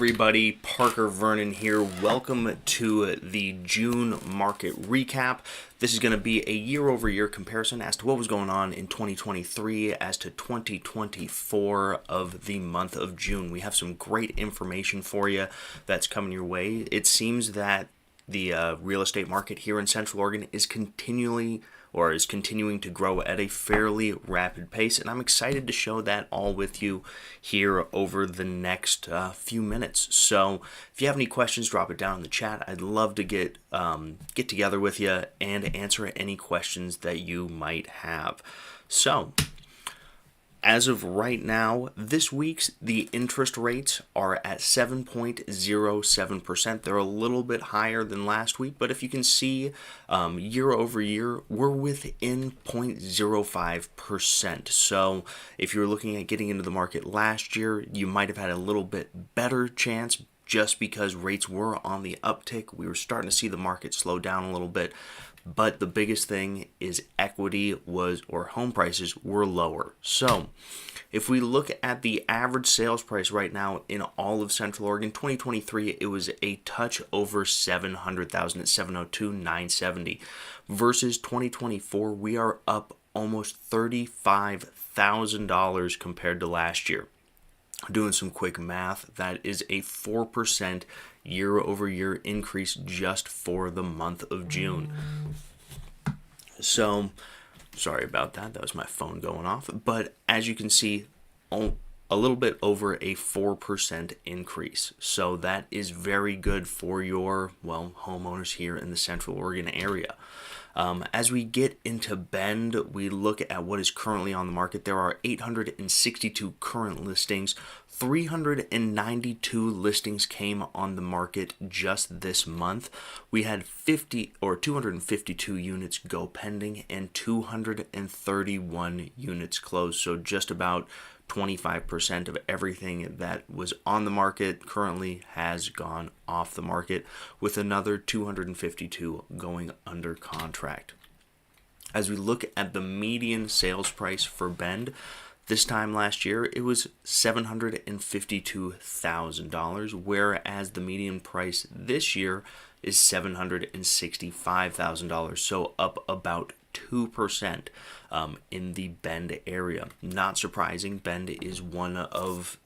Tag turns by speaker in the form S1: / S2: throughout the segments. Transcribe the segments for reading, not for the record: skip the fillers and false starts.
S1: everybody? Parker Vernon here. Welcome to the June market recap. This is going to be a year-over-year comparison as to what was going on in 2023 as to 2024 of the month of June. We have some great information for you that's coming your way. It seems that the real estate market here in Central Oregon is continuing to grow at a fairly rapid pace, and I'm excited to show that all with you here over the next few minutes. So if you have any questions, drop it down in the chat. I'd love to get together with you and answer any questions that you might have. So as of right now, this week's the interest rates are at 7.07%. They're a little bit higher than last week, but if you can see year over year, we're within 0.05%. So if you're looking at getting into the market last year, you might have had a little bit better chance just because rates were on the uptick. We were starting to see the market slow down a little bit. But the biggest thing is home prices were lower. So if we look at the average sales price right now in all of Central Oregon, 2023, it was a touch over $700,000 at $702,970. Versus 2024, we are up almost $35,000 compared to last year. Doing some quick math, that is a 4% year-over-year increase just for the month of June. So, sorry about that. That was my phone going off. But as you can see, a little bit over a 4% increase. So that is very good for your, homeowners here in the Central Oregon area. As we get into Bend, we look at what is currently on the market. There are 862 current listings. 392 listings came on the market just this month. We had 252 units go pending and 231 units closed. So just about 25% of everything that was on the market currently has gone off the market, with another 252 going under contract. As we look at the median sales price for Bend, this time last year it was $752,000, whereas the median price this year is $765,000, so up about 2% in the Bend area. Not surprising, Bend is one of,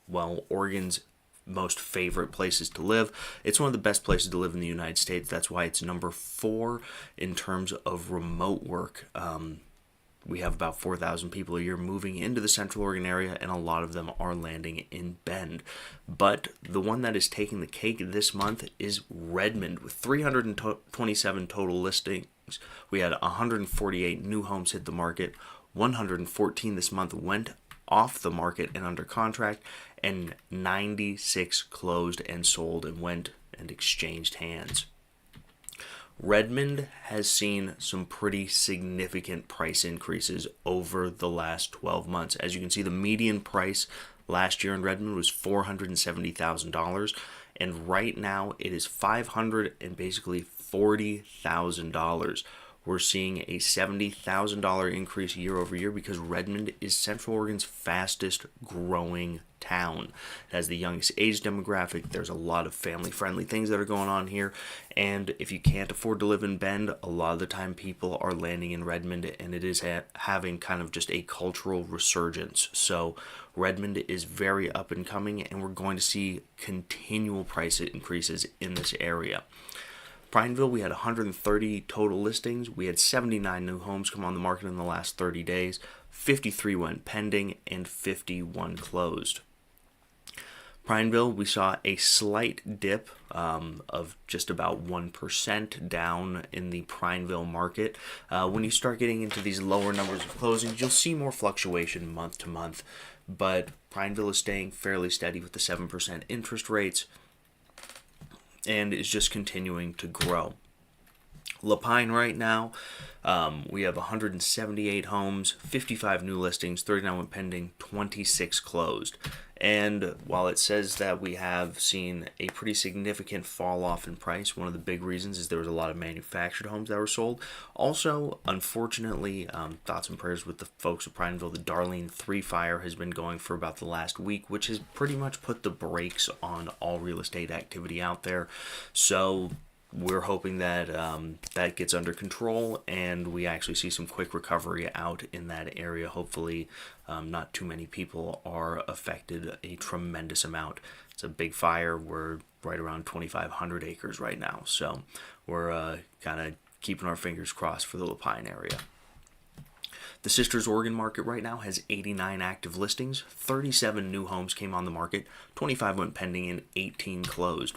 S1: Oregon's most favorite places to live. It's one of the best places to live in the United States. That's why it's number 4 in terms of remote work. We have about 4,000 people a year moving into the Central Oregon area, and a lot of them are landing in Bend. But the one that is taking the cake this month is Redmond, with 327 total listings. We had 148 new homes hit the market, 114 this month went off the market and under contract, and 96 closed and sold and went and exchanged hands. Redmond has seen some pretty significant price increases over the last 12 months. As you can see, the median price last year in Redmond was $470,000, and right now it is $540,000. We're seeing a $70,000 increase year over year because Redmond is Central Oregon's fastest growing town. It has the youngest age demographic. There's a lot of family-friendly things that are going on here. And if you can't afford to live in Bend, a lot of the time people are landing in Redmond, and it is having kind of just a cultural resurgence. So Redmond is very up and coming, and we're going to see continual price increases in this area. Prineville, we had 130 total listings. We had 79 new homes come on the market in the last 30 days. 53 went pending and 51 closed. Prineville, we saw a slight dip of just about 1% down in the Prineville market. When you start getting into these lower numbers of closings, you'll see more fluctuation month to month. But Prineville is staying fairly steady with the 7% interest rates and is just continuing to grow. La Pine right now, we have 178 homes, 55 new listings, 39 went pending, 26 closed. And while it says that we have seen a pretty significant fall off in price, one of the big reasons is there was a lot of manufactured homes that were sold. Also, unfortunately, thoughts and prayers with the folks of Prineville. The Darlene 3 fire has been going for about the last week, which has pretty much put the brakes on all real estate activity out there. So we're hoping that that gets under control and we actually see some quick recovery out in that area. Hopefully, not too many people are affected a tremendous amount. It's a big fire. We're right around 2,500 acres right now. So we're kind of keeping our fingers crossed for the La Pine area. The Sisters Oregon market right now has 89 active listings, 37 new homes came on the market, 25 went pending, and 18 closed.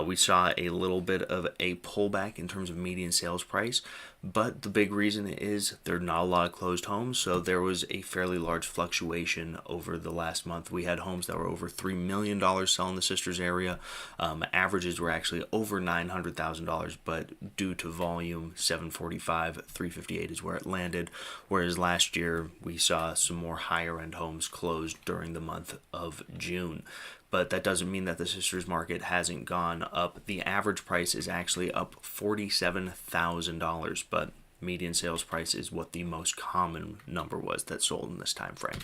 S1: We saw a little bit of a pullback in terms of median sales price, but the big reason is there are not a lot of closed homes, so there was a fairly large fluctuation over the last month. We had homes that were over $3 million selling in the Sisters area. Averages were actually over $900,000, but due to volume, 745, 358 is where it landed, whereas last year we saw some more higher end homes closed during the month of June. But that doesn't mean that the Sisters market hasn't gone up. The average price is actually up $47,000, but median sales price is what the most common number was that sold in this time frame.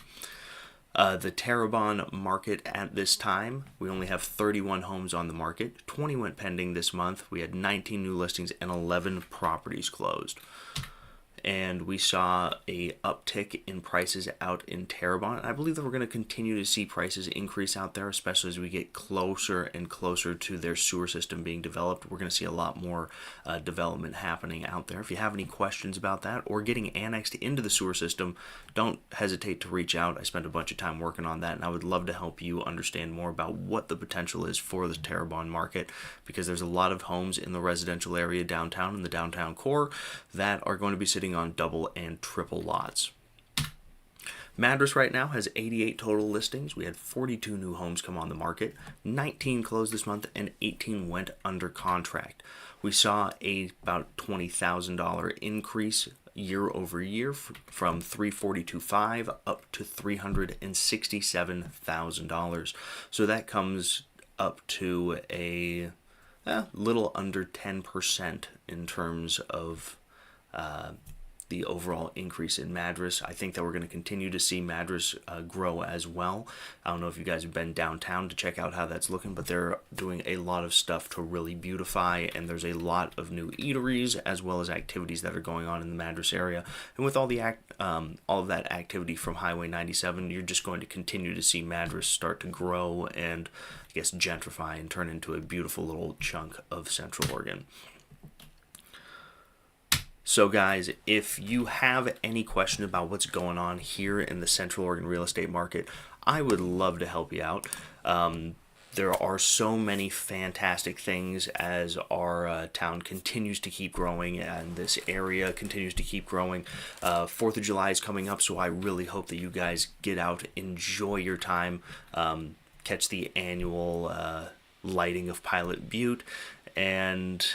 S1: The Terrebonne market at this time, we only have 31 homes on the market. 20 went pending this month. We had 19 new listings and 11 properties closed. And we saw a uptick in prices out in Terrebonne. I believe that we're going to continue to see prices increase out there, especially as we get closer and closer to their sewer system being developed. We're going to see a lot more development happening out there. If you have any questions about that or getting annexed into the sewer system, don't hesitate to reach out. I spent a bunch of time working on that, and I would love to help you understand more about what the potential is for the Terrebonne market, because there's a lot of homes in the residential area downtown, in the downtown core, that are going to be sitting on double and triple lots. Madras right now has 88 total listings. We had 42 new homes come on the market, 19 closed this month, and 18 went under contract. We saw about $20,000 increase year over year from $342,500 up to $367,000. So that comes up to a little under 10% in terms of the overall increase in Madras. I think that we're going to continue to see Madras grow as well. I don't know if you guys have been downtown to check out how that's looking, but they're doing a lot of stuff to really beautify, and there's a lot of new eateries as well as activities that are going on in the Madras area. And with all of that activity from Highway 97, you're just going to continue to see Madras start to grow and, I guess, gentrify and turn into a beautiful little chunk of Central Oregon. So guys, if you have any question about what's going on here in the Central Oregon real estate market, I would love to help you out. There are so many fantastic things as our town continues to keep growing and this area continues to keep growing. 4th of July is coming up, so I really hope that you guys get out, enjoy your time, catch the annual lighting of Pilot Butte, and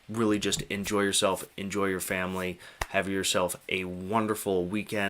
S1: really just enjoy yourself, enjoy your family, have yourself a wonderful weekend.